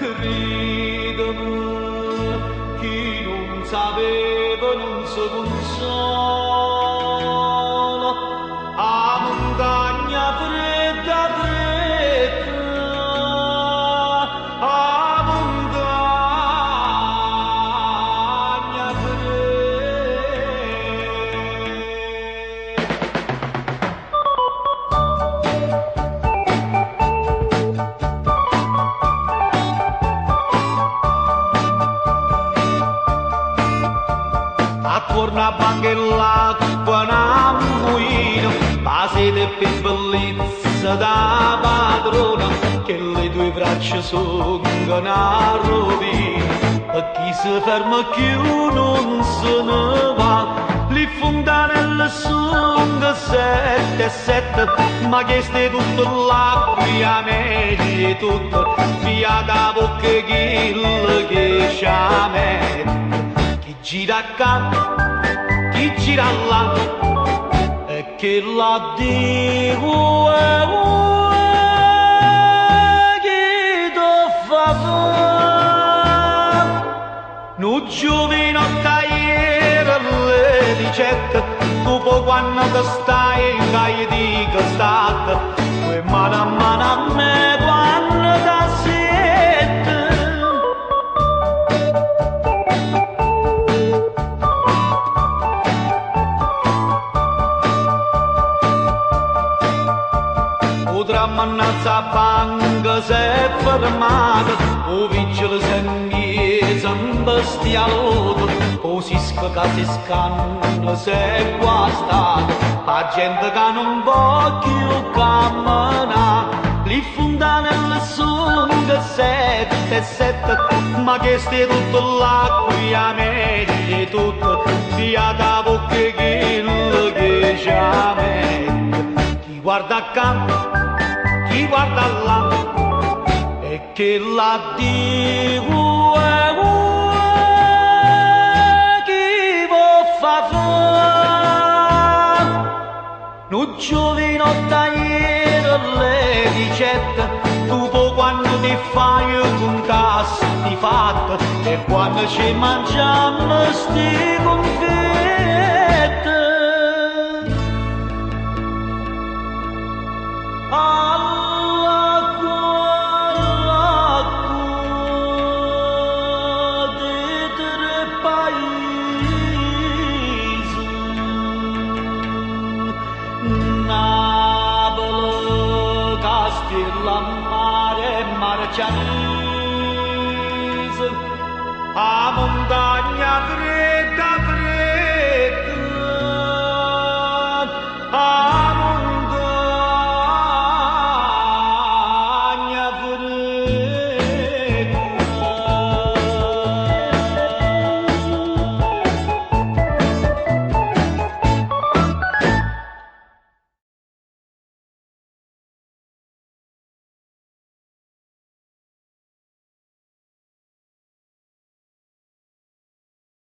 Credimi, chi non sapeva non si consola, a montagna fredda fredda, a montagna attorno a banchella una muina, la sede per bellezza da padrona, che le tue braccia sono una rovina, e chi si ferma più non se ne va, le fontanelle sono sette e sette, ma che stai tutto là, qui a me tutto, via da bocca che c'ha me. Gira qua, chi gira là, e che la dico che tu fa fare. Non giovinotto ieri alle 17, dopo quando ti stai in caia di castate, poi mano a me quando ti siete. Mannazza banca si è fermata, o vigile si è in bestialoto, o sisca che si scanna si è guastata, la gente che non può più camminare, le fontanelle sono sette e sette, ma che stai tutto là qui a me tutto, via da bocca che c'ha me. Chi guarda accanto, chi guarda là, e che la dico chi può fa fare. Non giovinotto ieri alle 17, dopo quando ti fai un caso di fatto, e quando ci mangiamo sti confetti. La mare marcianise, a montagna